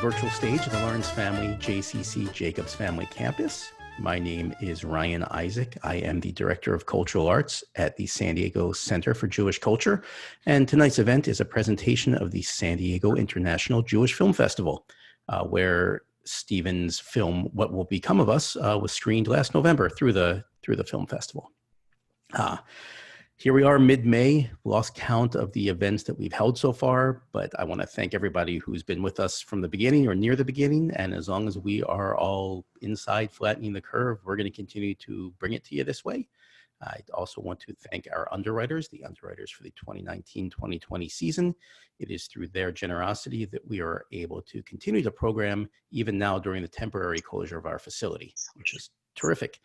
virtual stage at the Lawrence Family JCC Jacobs Family Campus. My name is Ryan Isaac. I am the Director of Cultural Arts at the San Diego Center for Jewish Culture. And tonight's event is a presentation of the San Diego International Jewish Film Festival, where Steven's film, What Will Become of Us, was screened last November through the film festival. Here we are mid-May, lost count of the events that we've held so far, but I want to thank everybody who's been with us from the beginning or near the beginning. And as long as we are all inside flattening the curve, we're going to continue to bring it to you this way. I also want to thank our underwriters, the underwriters for the 2019-2020 season. It is through their generosity that we are able to continue the program even now during the temporary closure of our facility, which is terrific.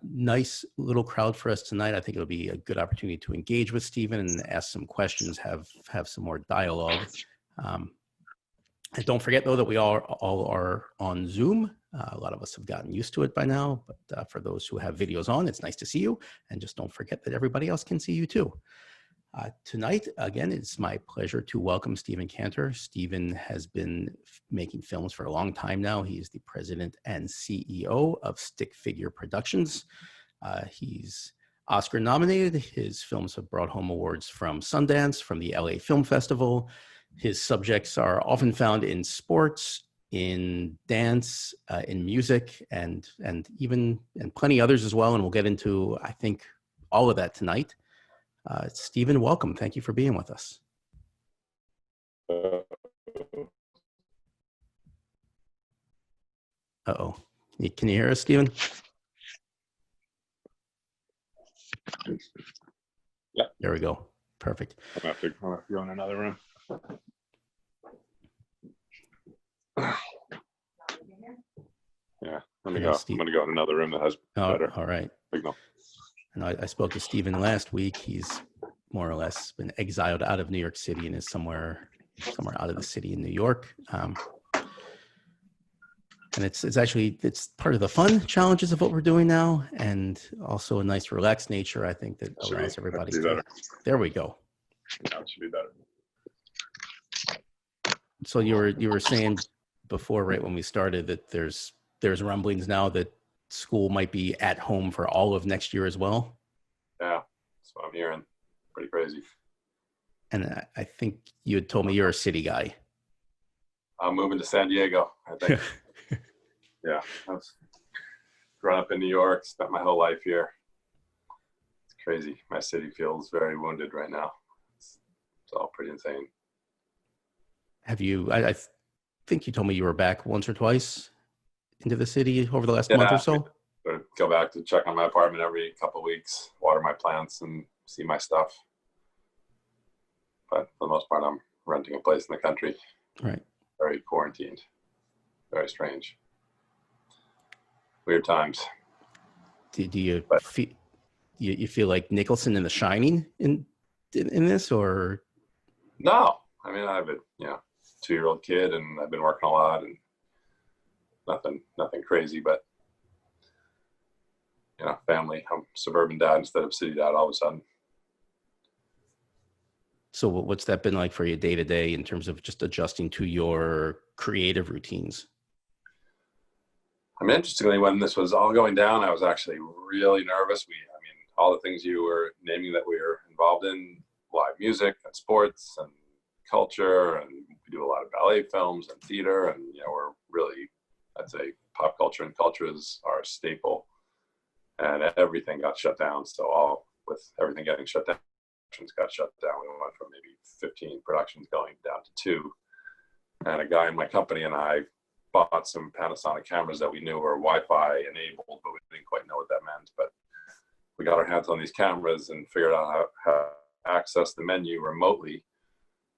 Nice little crowd for us tonight. I think it'll be a good opportunity to engage with Steven and ask some questions, have some more dialogue. And don't forget, though, that we all are on Zoom. A lot of us have gotten used to it by now, but for those who have videos on, it's nice to see you. And just don't forget that everybody else can see you, too. Tonight, again, it's my pleasure to welcome Steven Cantor. Steven has been making films for a long time now. He is the president and CEO of Stick Figure Productions. He's Oscar nominated. His films have brought home awards from Sundance, from the LA Film Festival. His subjects are often found in sports, in dance, in music, and plenty others as well. And we'll get into, I think, all of that tonight. Steven, welcome. Thank you for being with us. Uh-oh. Can you hear us, Steven? Yeah. There we go. Perfect. I'm going to have to go in another room. Yeah, let me go. I'm going to go in another room that has better all right. signal. And I spoke to Steven last week. He's more or less been exiled out of New York City and is somewhere out of the city in New York. And it's part of the fun challenges of what we're doing now, and also a nice relaxed nature, I think, that allows everybody to. There we go. Yeah, it should be better. So you were saying before, right when we started, that there's rumblings now that school might be at home for all of next year as well. Yeah, that's what I'm hearing. Pretty crazy. And I think you had told me you're a city guy. I'm moving to San Diego, I think. Yeah, I was growing up in New York, spent my whole life here. It's crazy. My city feels very wounded right now. It's all pretty insane. Have you, I think you told me you were back once or twice into the city over the last month or so? Go back to check on my apartment every couple of weeks, water my plants and see my stuff. But for the most part, I'm renting a place in the country. Right. Very quarantined. Very strange. Weird times. Do you feel like Nicholson in The Shining in this, or? No. I mean, I have a 2-year-old kid, and I've been working a lot, and nothing crazy, but family. I'm suburban dad instead of city dad all of a sudden. So what's that been like for you day to day in terms of just adjusting to your creative routines? I mean, interestingly, when this was all going down, I was actually really nervous. All the things you were naming that we were involved in, live music and sports and culture, and we do a lot of ballet films and theater, and we're really, I'd say, pop culture and culture is our staple. And everything got shut down. So with everything getting shut down, got shut down. We went from maybe 15 productions going down to 2. And a guy in my company and I bought some Panasonic cameras that we knew were Wi-Fi enabled, but we didn't quite know what that meant. But we got our hands on these cameras and figured out how to access the menu remotely.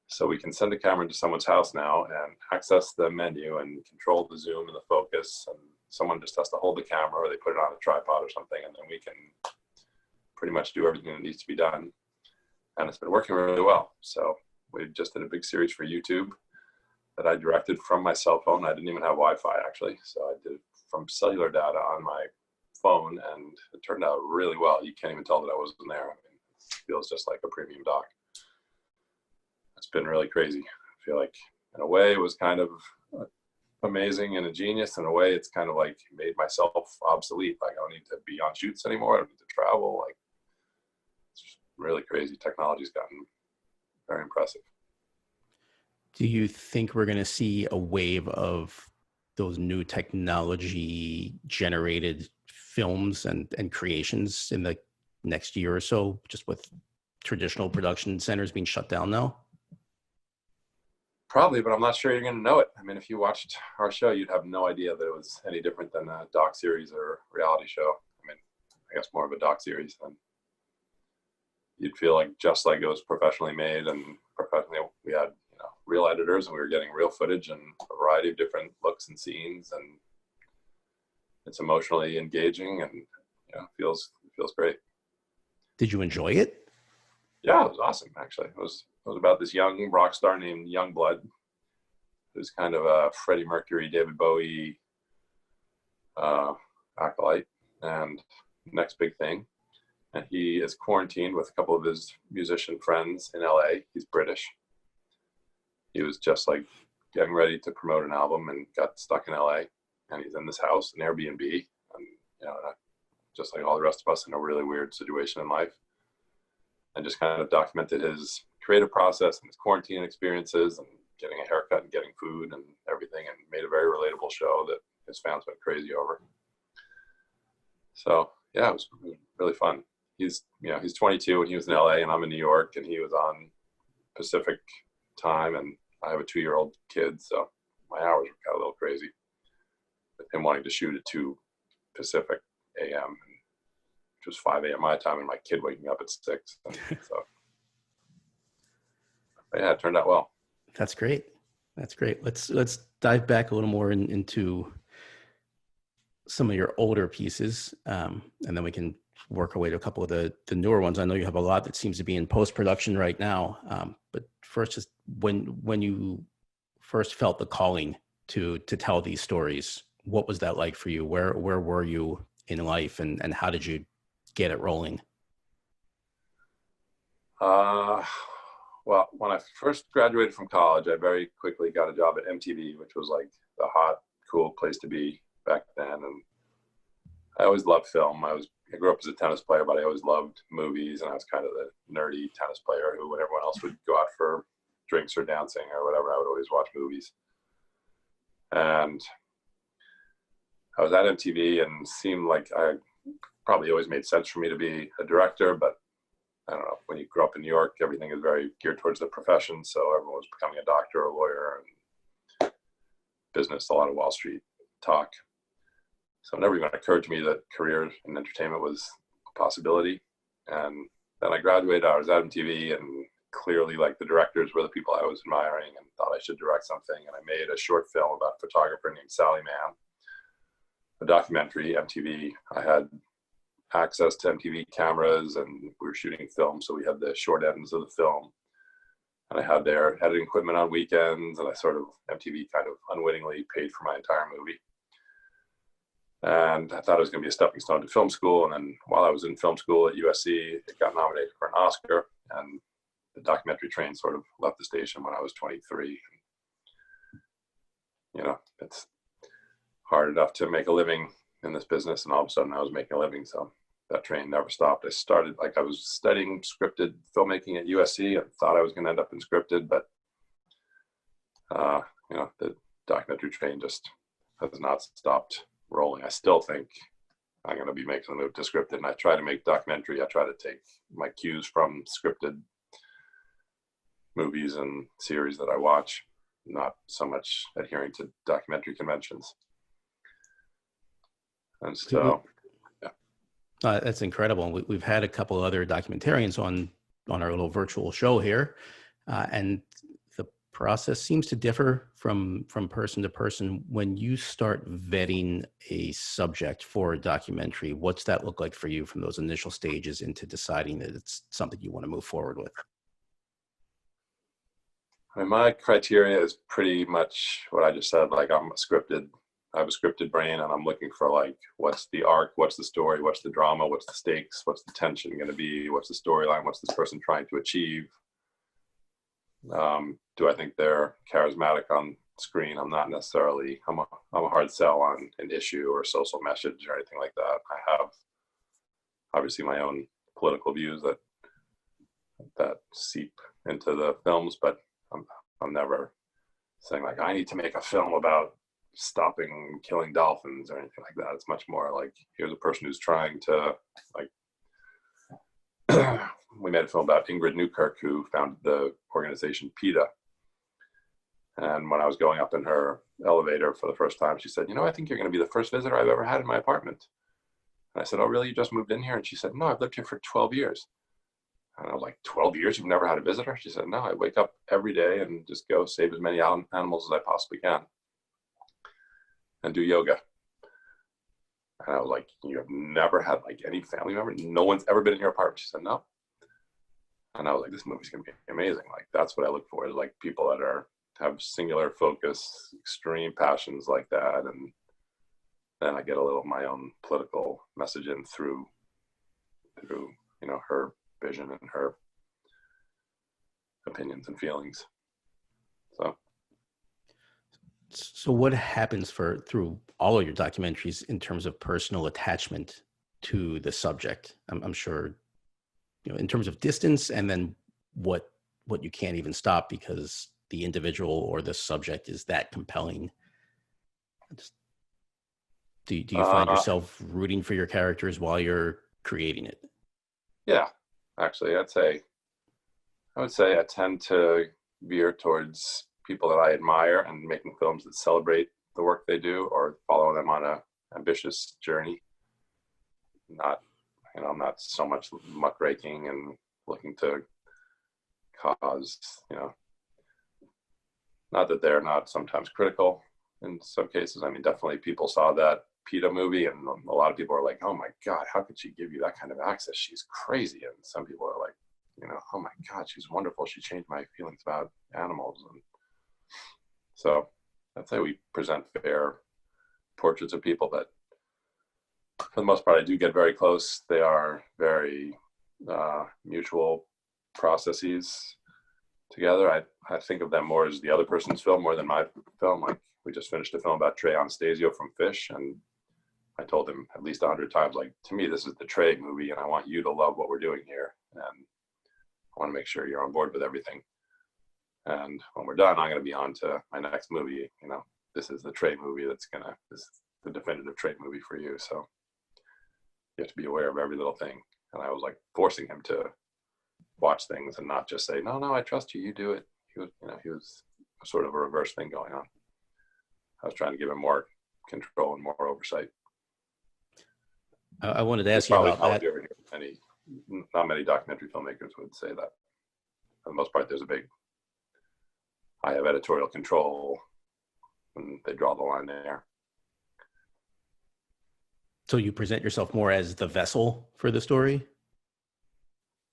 So we can send a camera to someone's house now and access the menu and control the zoom and the focus. And someone just has to hold the camera, or they put it on a tripod or something, and then we can pretty much do everything that needs to be done. And it's been working really well. So we just did a big series for YouTube that I directed from my cell phone. I didn't even have Wi-Fi, actually. So I did it from cellular data on my phone, and it turned out really well. You can't even tell that I wasn't there. It feels just like a premium doc. It's been really crazy. I feel like, in a way, it was kind of amazing and a genius. In a way, it's kind of like made myself obsolete. Like, I don't need to be on shoots anymore. I don't need to travel. Like, it's just really crazy. Technology's gotten very impressive. Do you think we're going to see a wave of those new technology generated films and creations in the next year or so, just with traditional production centers being shut down now? Probably, but I'm not sure you're going to know it. I mean, if you watched our show, you'd have no idea that it was any different than a doc series or reality show. I mean, I guess more of a doc series. And you'd feel like just like it was professionally made and professionally, we had, you know, real editors, and we were getting real footage and a variety of different looks and scenes, and it's emotionally engaging, and you know, feels great. Did you enjoy it? Yeah, it was awesome. Actually, it was about this young rock star named Youngblood, who's kind of a Freddie Mercury, David Bowie acolyte, and next big thing. And he is quarantined with a couple of his musician friends in LA. He's British. He was just like getting ready to promote an album and got stuck in LA. And he's in this house, an Airbnb, and you know, just like all the rest of us, in a really weird situation in life. And just kind of documented his creative process and his quarantine experiences and getting a haircut and getting food and everything, and made a very relatable show that his fans went crazy over. So yeah, it was really fun. He's 22 and he was in LA, and I'm in New York, and he was on Pacific time, and I have a 2-year-old kid, so my hours got a little crazy with him wanting to shoot at 2 Pacific a.m., which was 5 a.m. my time, and my kid waking up at 6. So yeah, it turned out well. That's great. That's great. Let's dive back a little more into some of your older pieces, and then we can work our way to a couple of the newer ones. I know you have a lot that seems to be in post-production right now, but first, just when you first felt the calling to tell these stories, what was that like for you? Where were you in life, and how did you get it rolling? Well, when I first graduated from college, I very quickly got a job at MTV, which was like the hot, cool place to be back then. And I always loved film. I grew up as a tennis player, but I always loved movies, and I was kind of the nerdy tennis player who, when everyone else would go out for drinks or dancing or whatever, I would always watch movies. And I was at MTV, and seemed like I probably always made sense for me to be a director, but I don't know, when you grow up in New York, everything is very geared towards the profession. So everyone was becoming a doctor or a lawyer, and business, a lot of Wall Street talk. So it never even occurred to me that career in entertainment was a possibility. And then I graduated, I was at MTV, and clearly like the directors were the people I was admiring and thought I should direct something. And I made a short film about a photographer named Sally Mann, a documentary, MTV. I had access to MTV cameras, and we were shooting film, so we had the short ends of the film, and I had their editing equipment on weekends, and MTV kind of unwittingly paid for my entire movie. And I thought it was going to be a stepping stone to film school. And then while I was in film school at USC, it got nominated for an Oscar, and the documentary train sort of left the station when I was 23. You know, it's hard enough to make a living in this business, and all of a sudden I was making a living. So that train never stopped. I was studying scripted filmmaking at USC and thought I was going to end up in scripted, but you know, the documentary train just has not stopped rolling. I still think I'm going to be making a move to scripted, and I try to make documentary. I try to take my cues from scripted movies and series that I watch, not so much adhering to documentary conventions. And so, yeah. That's incredible. We've had a couple of other documentarians on our little virtual show here, and the process seems to differ from person to person. When you start vetting a subject for a documentary, what's that look like for you from those initial stages into deciding that it's something you want to move forward with? I mean, my criteria is pretty much what I just said. Like, I have a scripted brain, and I'm looking for like, what's the arc, what's the story, what's the drama, what's the stakes, what's the tension going to be, what's the storyline, what's this person trying to achieve? Do I think they're charismatic on screen. I'm not necessarily, I'm a hard sell on an issue or social message or anything like that. I have obviously my own political views that seep into the films, but I'm never saying like, I need to make a film about stopping killing dolphins or anything like that. It's much more like, here's a person who's trying to, like, we made a film about Ingrid Newkirk, who founded the organization PETA. And when I was going up in her elevator for the first time, she said, I think you're going to be the first visitor I've ever had in my apartment. And I said, oh, really? You just moved in here? And she said, no, I've lived here for 12 years. And I was like, 12 years? You've never had a visitor? She said, no, I wake up every day and just go save as many animals as I possibly can and do yoga. And I was like, you have never had like any family member? No one's ever been in your apartment? She said, no. And I was like, this movie's going to be amazing. Like, that's what I look for, is like people that have singular focus, extreme passions like that. And then I get a little of my own political message in through her vision and her opinions and feelings. So what happens through all of your documentaries in terms of personal attachment to the subject? I'm sure, in terms of distance, and then what you can't even stop because the individual or the subject is that compelling. Do you find yourself rooting for your characters while you're creating it? Yeah, actually, I would say I tend to veer towards people that I admire and making films that celebrate the work they do or follow them on a ambitious journey. I'm not so much muckraking and looking to cause, not that they're not sometimes critical in some cases. I mean, definitely people saw that PETA movie and a lot of people are like, oh my God, how could she give you that kind of access? She's crazy. And some people are like, oh my God, she's wonderful. She changed my feelings about animals. And so I'd say we present fair portraits of people that, for the most part, I do get very close. They are very mutual processes together. I think of them more as the other person's film more than my film. Like, we just finished a film about Trey Anastasio from Phish, and I told him at least 100 times, like, to me, this is the Trey movie, and I want you to love what we're doing here. And I want to make sure you're on board with everything. And when we're done, I'm going to be on to my next movie. This is the Trey movie this is the definitive Trey movie for you. So you have to be aware of every little thing. And I was like forcing him to watch things and not just say, no, I trust you, you do it. He was sort of a reverse thing going on. I was trying to give him more control and more oversight. I wanted to ask you about that. Not many documentary filmmakers would say that. For the most part, I have editorial control, and they draw the line there. So you present yourself more as the vessel for the story?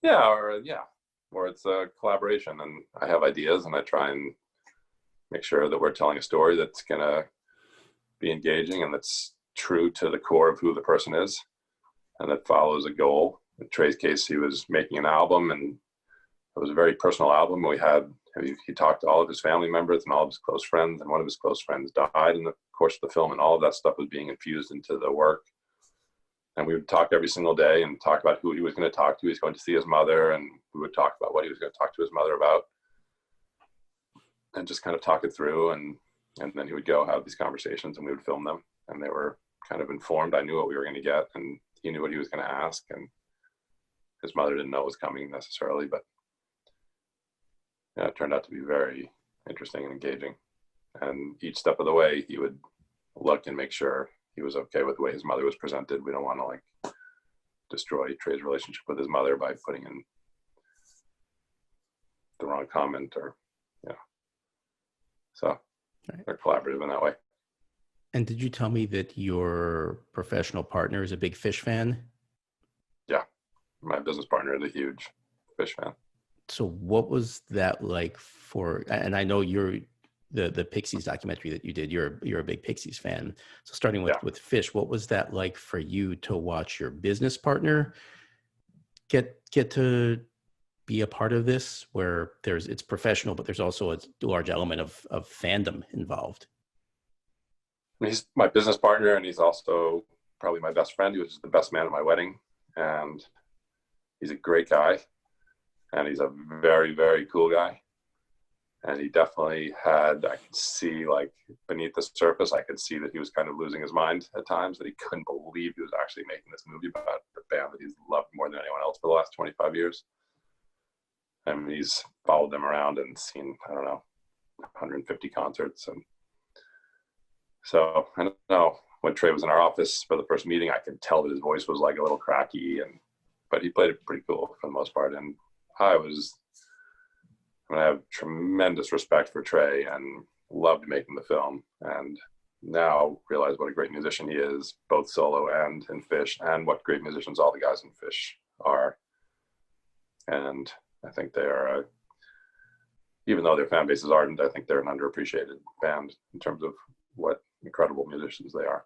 Yeah, or it's a collaboration, and I have ideas, and I try and make sure that we're telling a story that's going to be engaging and that's true to the core of who the person is, and that follows a goal. In Trey's case, he was making an album, and it was a very personal album. He talked to all of his family members and all of his close friends, and one of his close friends died in the course of the film, and all of that stuff was being infused into the work. And we would talk every single day and talk about who he was going to talk to. He was going to see his mother, and we would talk about what he was going to talk to his mother about, and just kind of talk it through. And then he would go have these conversations, and we would film them, and they were kind of informed. I knew what we were going to get, and he knew what he was going to ask, and his mother didn't know it was coming necessarily, but it turned out to be very interesting and engaging. And each step of the way, he would look and make sure he was okay with the way his mother was presented. We don't want to destroy Trey's relationship with his mother by putting in the wrong comment so they're collaborative in that way. And did you tell me that your professional partner is a big Phish fan? Yeah, my business partner is a huge Phish fan. So what was that like and I know you're the Pixies documentary that you did, you're a big Pixies fan. So starting with Phish, what was that like for you to watch your business partner get to be a part of this, where it's professional, but there's also a large element of fandom involved? He's my business partner, and he's also probably my best friend. He was the best man at my wedding, and he's a great guy, and he's a very, very cool guy. And he definitely had, I could see, like, beneath the surface, I could see that he was kind of losing his mind at times, that he couldn't believe he was actually making this movie about the band that he's loved more than anyone else for the last 25 years. And he's followed them around and seen, I don't know, 150 concerts. And so, I don't know, when Trey was in our office for the first meeting, I could tell that his voice was like a little cracky, but he played it pretty cool for the most part. And I have tremendous respect for Trey and loved making the film, and now realize what a great musician he is, both solo and in Phish, and what great musicians all the guys in Phish are. And I think they are, even though their fan base is ardent, I think they're an underappreciated band in terms of what incredible musicians they are.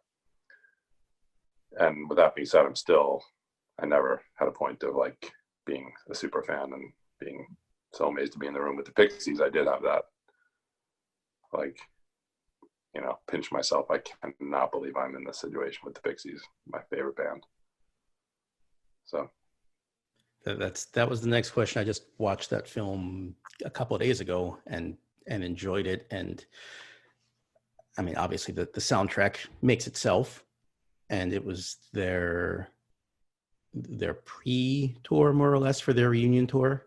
And with that being said, I never had a point of like being a super fan and being so amazed to be in the room with the Pixies. I did have that, like, pinch myself. I cannot believe I'm in this situation with the Pixies, my favorite band. So that was the next question. I just watched that film a couple of days ago and enjoyed it. And I mean, obviously the soundtrack makes itself, and it was their pre-tour, more or less, for their reunion tour.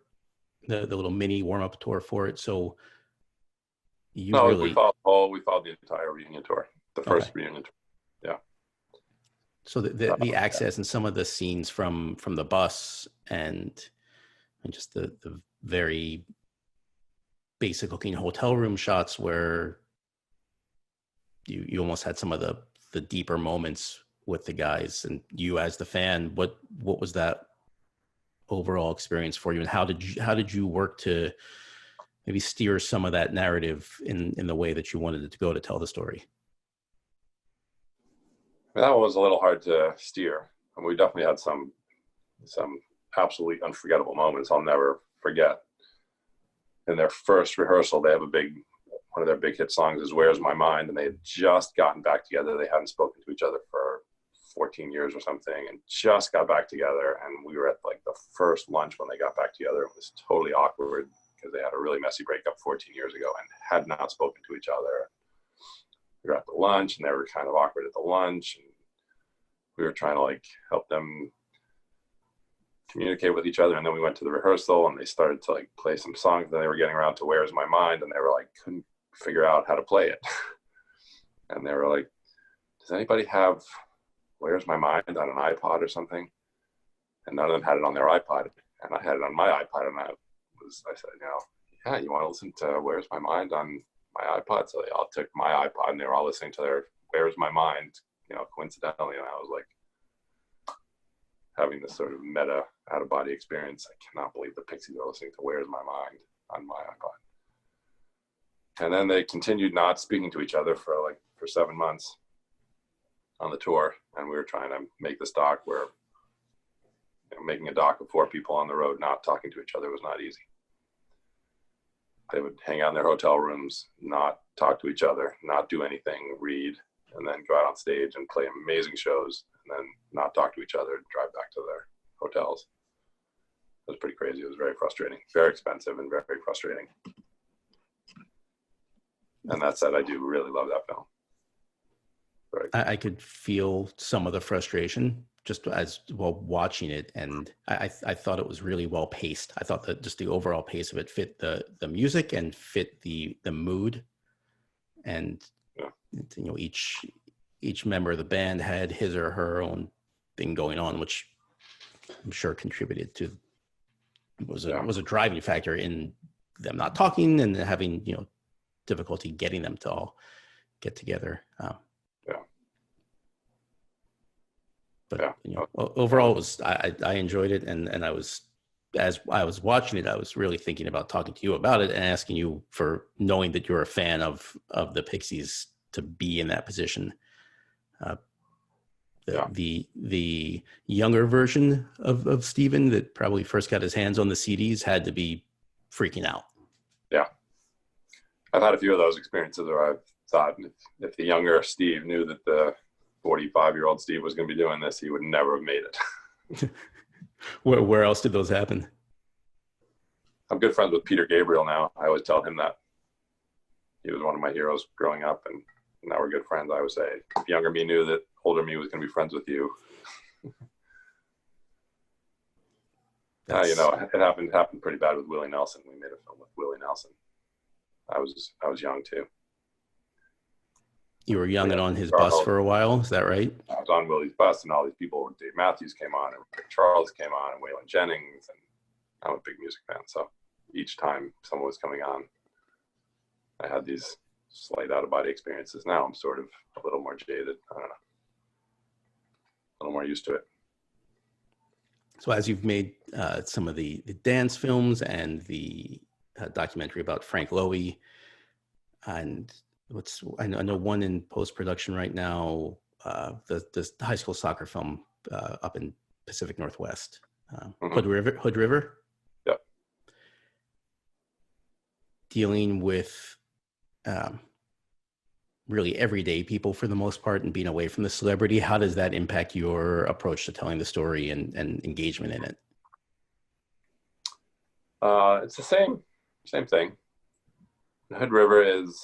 The little mini warm-up tour for it. So we followed the entire reunion tour, the first reunion tour. Yeah. So the access and some of the scenes from the bus and just the very basic looking hotel room shots where you almost had some of the deeper moments with the guys, and you as the fan, what was that overall experience for you, and how did you work to maybe steer some of that narrative in the way that you wanted it to go to tell the story? That one was a little hard to steer, and we definitely had some absolutely unforgettable moments I'll never forget. In their first rehearsal, they have one of their big hit songs is "Where's My Mind," and they had just gotten back together. They hadn't spoken to each other for 14 years or something, and just got back together. And we were at like the first lunch when they got back together. It was totally awkward because they had a really messy breakup 14 years ago and had not spoken to each other. We were at the lunch, and they were kind of awkward at the lunch, and we were trying to like help them communicate with each other. And then we went to the rehearsal, and they started to like play some songs. Then they were getting around to "Where's My Mind," and they were like, couldn't figure out how to play it. And they were like, does anybody have "Where's My Mind" on an iPod or something? And none of them had it on their iPod, and I had it on my iPod. And I said, yeah, you want to listen to "Where's My Mind" on my iPod? So they all took my iPod, and they were all listening to their "Where's My Mind," coincidentally. And I was like having this sort of meta out of body experience. I cannot believe the Pixies are listening to "Where's My Mind" on my iPod. And then they continued not speaking to each other for 7 months on the tour. And we were trying to make this doc where making a doc of 4 people on the road not talking to each other was not easy. They would hang out in their hotel rooms, not talk to each other, not do anything, read, and then go out on stage and play amazing shows, and then not talk to each other and drive back to their hotels. It was pretty crazy. It was very frustrating, very expensive, and very, very frustrating. And that said, I do really love that film. I could feel some of the frustration just as well watching it, and I thought it was really well paced. I thought that just the overall pace of it fit the music and fit the mood, and each member of the band had his or her own thing going on, which I'm sure contributed to was a driving factor in them not talking and having difficulty getting them to all get together. But overall, it was I enjoyed it, and I was, as I was watching it, I was really thinking about talking to you about it and asking you, for knowing that you're a fan of the Pixies, to be in that position. Yeah. The younger version of Steven that probably first got his hands on the CDs had to be freaking out. Yeah. I've had a few of those experiences where I've thought if the younger Steve knew that the 45-year-old Steve was going to be doing this, he would never have made it. Where else did those happen? I'm good friends with Peter Gabriel now. I always tell him that. He was one of my heroes growing up, and now we're good friends. I would say if younger me knew that older me was going to be friends with you. It happened pretty bad with Willie Nelson. We made a film with Willie Nelson. I was young too. You were young and on his bus for a while. Is that right? I was on Willie's bus, and all these people, Dave Matthews came on, and Rick Charles came on, and Waylon Jennings, and I'm a big music fan. So each time someone was coming on, I had these slight out-of-body experiences. Now I'm sort of a little more jaded. I don't know. A little more used to it. So as you've made some of the dance films and the documentary about Frank Lowy, and I know one in post-production right now, the high school soccer film up in Pacific Northwest, Hood River. Yep. Dealing with really everyday people for the most part and being away from the celebrity. How does that impact your approach to telling the story and engagement in it? It's the same thing. Hood River is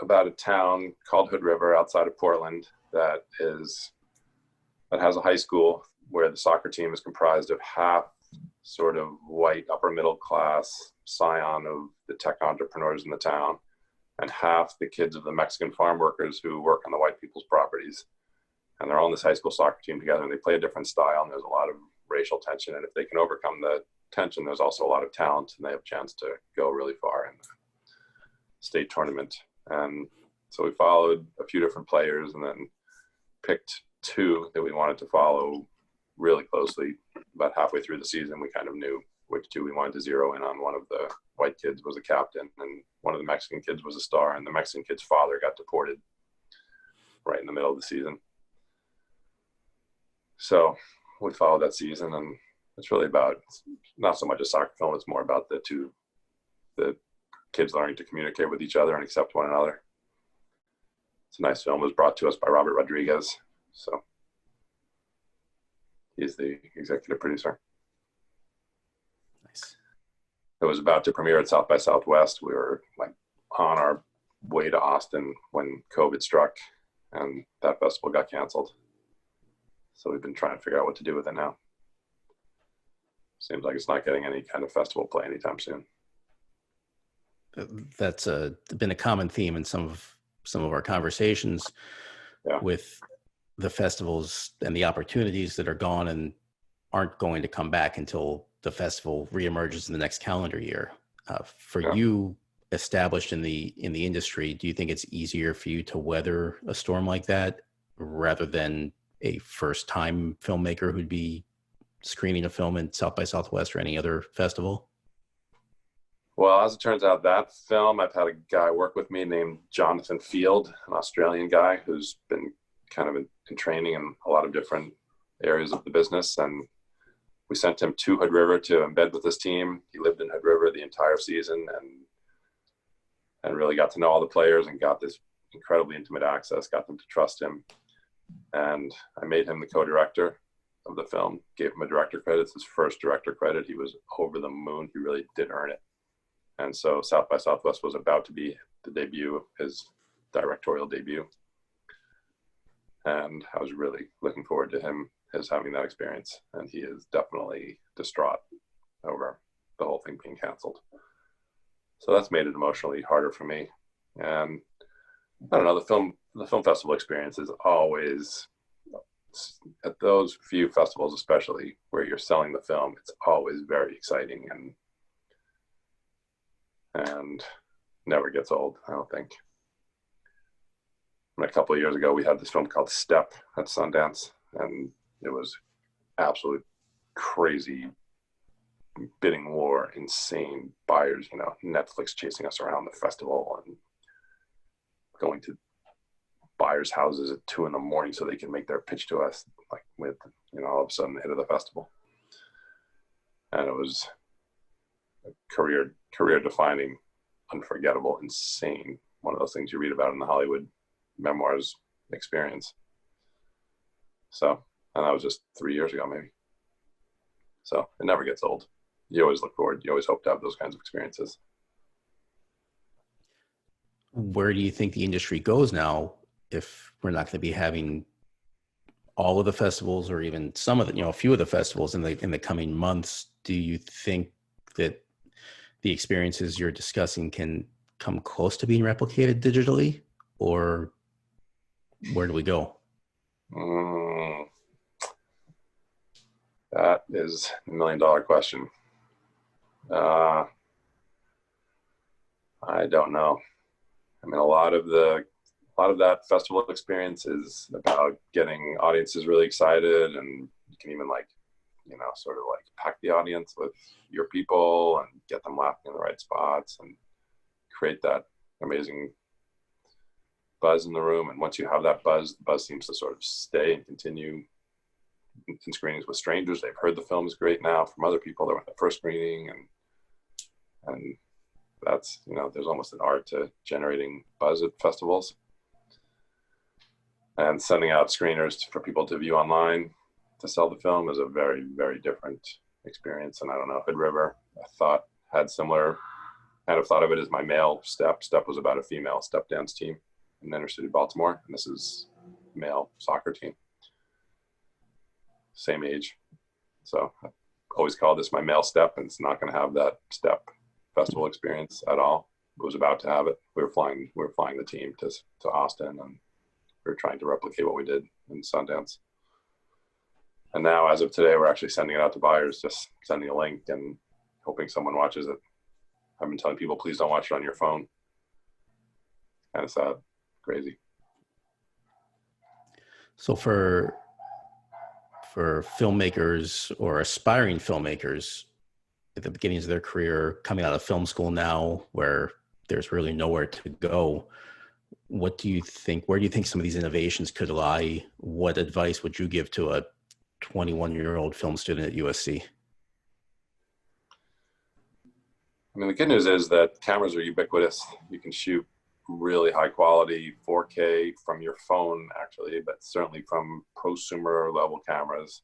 about a town called Hood River outside of Portland that has a high school where the soccer team is comprised of half sort of white upper middle class scion of the tech entrepreneurs in the town, and half the kids of the Mexican farm workers who work on the white people's properties. And they're all on this high school soccer team together, and they play a different style, and there's a lot of racial tension. And if they can overcome the tension, there's also a lot of talent, and they have a chance to go really far in the state tournament. And so we followed a few different players and then picked two that we wanted to follow really closely. About halfway through the season, we kind of knew which two we wanted to zero in on. One of the white kids was a captain, and one of the Mexican kids was a star, and the Mexican kid's father got deported right in the middle of the season. So we followed that season, and it's really about, not so much a soccer film, it's more about the kids learning to communicate with each other and accept one another. It's a nice film. It was brought to us by Robert Rodriguez. So he's the executive producer. Nice. It was about to premiere at South by Southwest. We were like on our way to Austin when COVID struck, and that festival got canceled. So we've been trying to figure out what to do with it now. Seems like it's not getting any kind of festival play anytime soon. That's been a common theme in some of our conversations with the festivals and the opportunities that are gone and aren't going to come back until the festival reemerges in the next calendar year. For you, established in the industry, do you think it's easier for you to weather a storm like that rather than a first-time filmmaker who'd be screening a film in South by Southwest or any other festival? Well, as it turns out, that film, I've had a guy work with me named Jonathan Field, an Australian guy who's been kind of in training in a lot of different areas of the business. And we sent him to Hood River to embed with his team. He lived in Hood River the entire season and really got to know all the players and got this incredibly intimate access, got them to trust him. And I made him the co-director of the film, gave him a director credit. It's his first director credit. He was over the moon. He really did earn it. And so South by Southwest was about to be the debut, his directorial debut. And I was really looking forward to his having that experience. And he is definitely distraught over the whole thing being canceled. So that's made it emotionally harder for me. And I don't know, the film festival experience is always, at those few festivals especially, where you're selling the film, it's always very exciting and never gets old, I don't think. And a couple of years ago, we had this film called Step at Sundance, and it was absolute crazy bidding war, insane buyers, Netflix chasing us around the festival and going to buyers' houses at 2 a.m. so they can make their pitch to us, like with, all of a sudden the hit of the festival. And it was a career defining, unforgettable, insane, one of those things you read about in the Hollywood memoirs experience. So, and that was just 3 years ago, maybe. So it never gets old. You always look forward. You always hope to have those kinds of experiences. Where do you think the industry goes now if we're not going to be having all of the festivals, or even some of the, a few of the festivals in the coming months? Do you think that the experiences you're discussing can come close to being replicated digitally, or where do we go? That is $1 million question. I don't know. I mean, a lot of that festival experience is about getting audiences really excited, and you can even sort of pack the audience with your people and get them laughing in the right spots and create that amazing buzz in the room. And once you have that buzz, the buzz seems to sort of stay and continue in screenings with strangers. They've heard the film is great now from other people that were at the first screening, and that's, there's almost an art to generating buzz at festivals. And sending out screeners for people to view online to sell the film is a very, very different experience. And I don't know, Hood River, I had similar, kind of thought of it as my male step. Step was about a female step dance team in inner city Baltimore, and this is male soccer team. Same age. So I always call this my male step, and it's not going to have that step festival experience at all. It was about to have it. We were flying the team to Austin, and we were trying to replicate what we did in Sundance. And now, as of today, we're actually sending it out to buyers, just sending a link and hoping someone watches it. I've been telling people, please don't watch it on your phone. Kind of sad, crazy. So for filmmakers or aspiring filmmakers at the beginnings of their career, coming out of film school now, where there's really nowhere to go, where do you think some of these innovations could lie? What advice would you give to a 21-year-old film student at USC? I mean, the good news is that cameras are ubiquitous. You can shoot really high quality 4K from your phone, actually, but certainly from prosumer level cameras.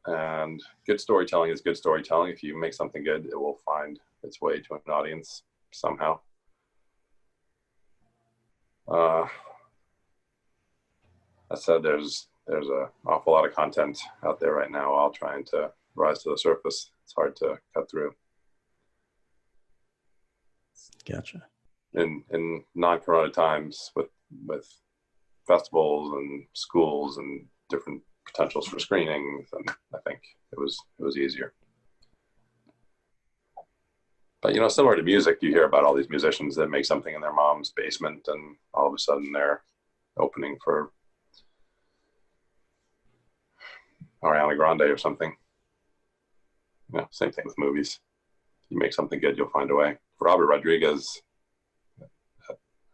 And good storytelling is good storytelling. If you make something good, it will find its way to an audience somehow. That said, there's an awful lot of content out there right now, all trying to rise to the surface. It's hard to cut through. Gotcha. In non-corona times, with festivals and schools and different potentials for screenings, and I think it was easier. But similar to music, you hear about all these musicians that make something in their mom's basement, and all of a sudden they're opening for Ariana Grande or something. Same thing with movies. You make something good, you'll find a way. Robert Rodriguez,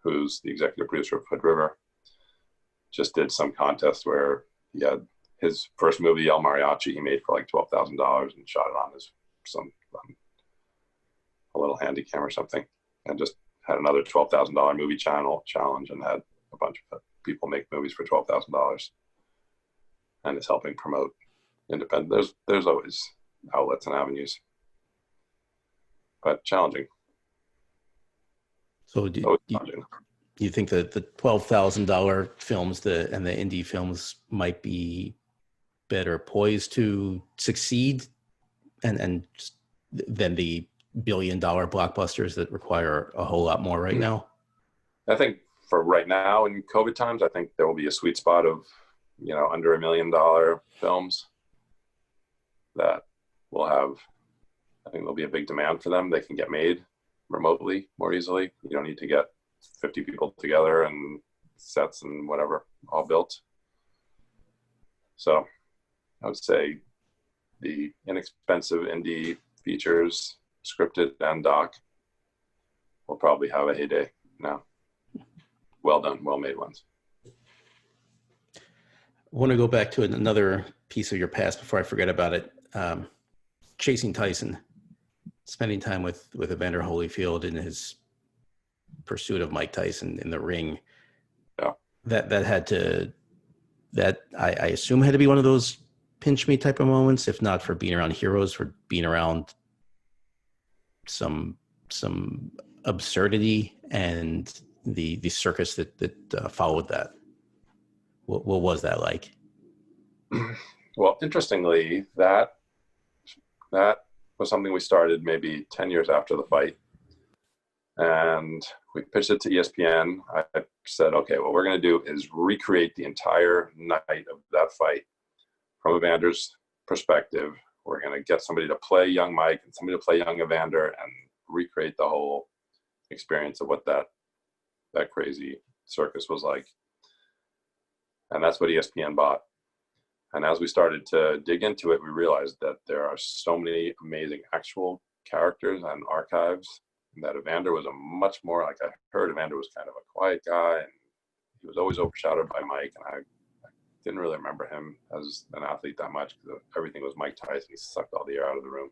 who's the executive producer of Hood River, just did some contest where he had his first movie, El Mariachi, he made for like $12,000 and shot it on a little handy cam or something, and just had another $12,000 movie challenge, and had a bunch of people make movies for $12,000, and is helping promote independent. There's always outlets and avenues, but challenging. So do you think that the $12,000 films and the indie films might be better poised to succeed and than the billion-dollar blockbusters that require a whole lot more right now? I think for right now in COVID times, I think there will be a sweet spot of, under $1 million films that will have, I think there'll be a big demand for them. They can get made remotely more easily. You don't need to get 50 people together and sets and whatever all built. So I would say the inexpensive indie features, scripted and doc, will probably have a heyday now. well done, well made ones. I want to go back to another piece of your past before I forget about it. Chasing Tyson, spending time with Evander Holyfield in his pursuit of Mike Tyson in the ring. Yeah. That I assume had to be one of those pinch me type of moments, if not for being around heroes, for being around some absurdity and the circus that followed that. What was that like? Well, interestingly, that was something we started maybe 10 years after the fight. And we pitched it to ESPN. I said, okay, what we're going to do is recreate the entire night of that fight from Evander's perspective. We're going to get somebody to play young Mike and somebody to play young Evander and recreate the whole experience of what that crazy circus was like. And that's what ESPN bought. And as we started to dig into it, we realized that there are so many amazing actual characters and archives, that Evander was a much more, like I heard Evander was kind of a quiet guy, and he was always overshadowed by Mike. And I didn't really remember him as an athlete that much because everything was Mike Tyson. He sucked all the air out of the room.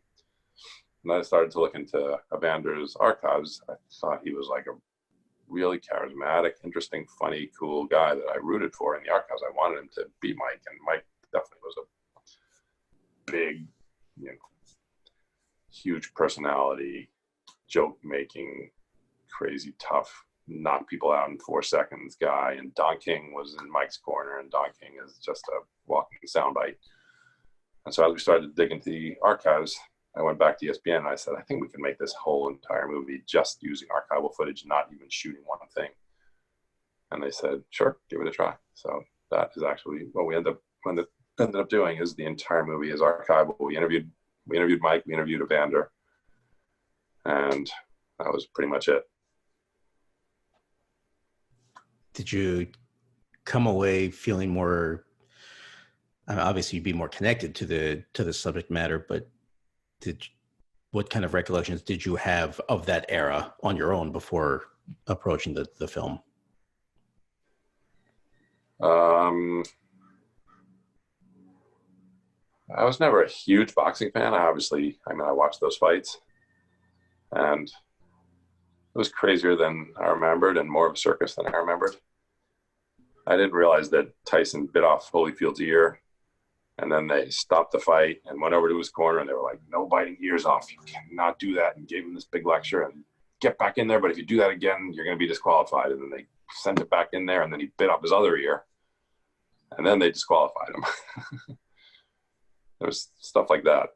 And then I started to look into Evander's archives. I thought he was like a really charismatic, interesting, funny, cool guy that I rooted for in the archives. I wanted him to beat Mike, and Mike definitely was a big, huge personality, joke-making, crazy, tough, knock people out in 4 seconds guy. And Don King was in Mike's corner, and Don King is just a walking soundbite. And so as we started to dig into the archives, I went back to ESPN and I said, I think we can make this whole entire movie just using archival footage, not even shooting one thing. And they said, sure, give it a try. So that is actually what we ended up doing. Is the entire movie is archival. We interviewed Mike, we interviewed Evander, and that was pretty much it. Did you come away feeling more, obviously you'd be more connected to the subject matter, but what kind of recollections did you have of that era on your own before approaching the film? I was never a huge boxing fan. I watched those fights, and it was crazier than I remembered and more of a circus than I remembered. I didn't realize that Tyson bit off Holyfield's ear, and then they stopped the fight and went over to his corner, and they were like, no biting ears off. You cannot do that, and gave him this big lecture and get back in there. But if you do that again, you're going to be disqualified. And then they sent it back in there, and then he bit off his other ear, and then they disqualified him. There was stuff like that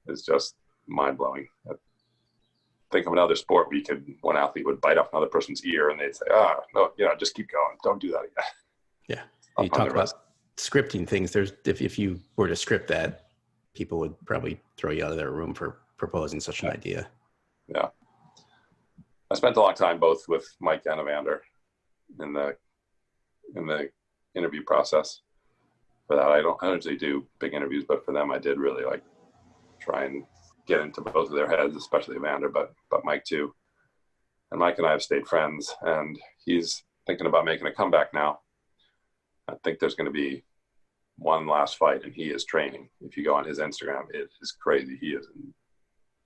is just mind-blowing. Think of another sport where one athlete would bite off another person's ear and they'd say, no, just keep going. Don't do that again. Yeah. You talk about scripting things. If you were to script that, people would probably throw you out of their room for proposing such an idea. Yeah. I spent a lot of time both with Mike and Evander in the interview process. For that, I don't usually do big interviews, but for them, I did really try and get into both of their heads, especially Evander, but Mike too. And Mike and I have stayed friends, and he's thinking about making a comeback now. I think there's going to be one last fight, and he is training. If you go on his Instagram, it is crazy. He is in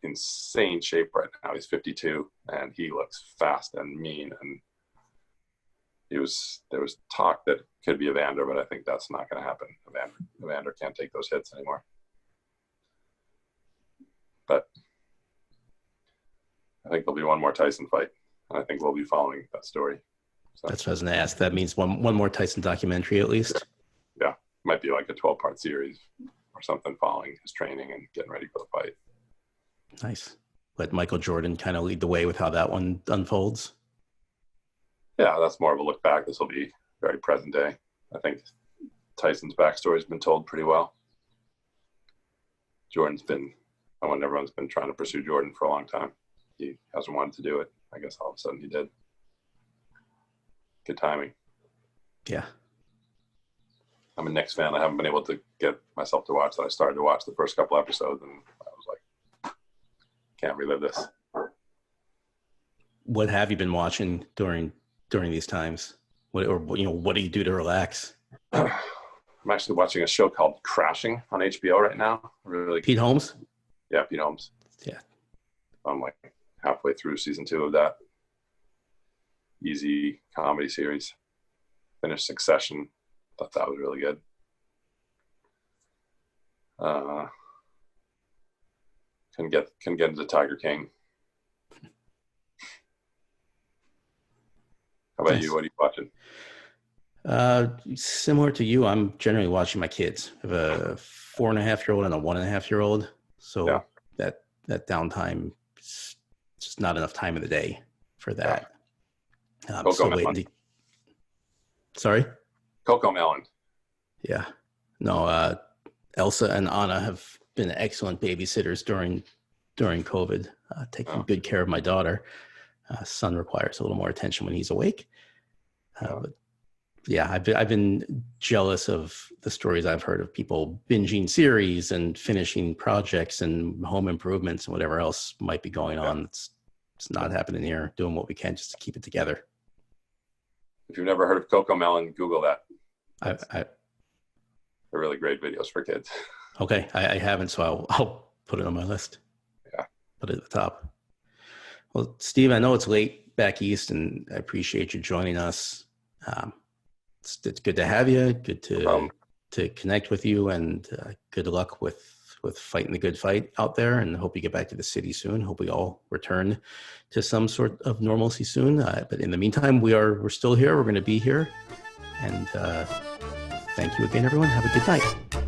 insane shape right now. He's 52, and he looks fast and mean. And there was talk that could be Evander, but I think that's not going to happen. Evander can't take those hits anymore. But I think there'll be one more Tyson fight, and I think we'll be following that story. So, that's what I was going to ask. That means one more Tyson documentary at least? Yeah. Might be like a 12-part series or something following his training and getting ready for the fight. Nice. Let Michael Jordan kind of lead the way with how that one unfolds. Yeah, that's more of a look back. This will be very present day. I think Tyson's backstory has been told pretty well. Everyone's been trying to pursue Jordan for a long time. He hasn't wanted to do it. I guess all of a sudden he did. Good timing. Yeah. I'm a Knicks fan. I haven't been able to get myself to watch that. I started to watch the first couple episodes, and I was like, can't relive this. what have you been watching during these times? What do you do to relax? I'm actually watching a show called Crashing on HBO right now. Really, Pete Holmes? Yeah, Pete Holmes. Yeah. I'm like halfway through season 2 of that easy comedy series. Finished Succession. Thought that was really good. Can get into Tiger King. How about you? What are you watching? Similar to you, I'm generally watching my kids. I have a 4.5-year-old and a 1.5-year-old. So that downtime is just not enough time of the day for that. Sorry? CoComelon. Yeah. No, Elsa and Anna have been excellent babysitters during COVID, taking good care of my daughter. Son requires a little more attention when he's awake. But yeah, I've been jealous of the stories I've heard of people binging series and finishing projects and home improvements and whatever else might be going on. It's not happening here. Doing what we can just to keep it together. If you've never heard of CoComelon, Google that. They're really great videos for kids. Okay, I haven't, so I'll put it on my list. Yeah, put it at the top. Well, Steve, I know it's late back east, and I appreciate you joining us. It's good to have you. Good to connect with you, and good luck with fighting the good fight out there. And hope you get back to the city soon. Hope we all return to some sort of normalcy soon. But in the meantime, we're still here. We're going to be here. And thank you again, everyone. Have a good night.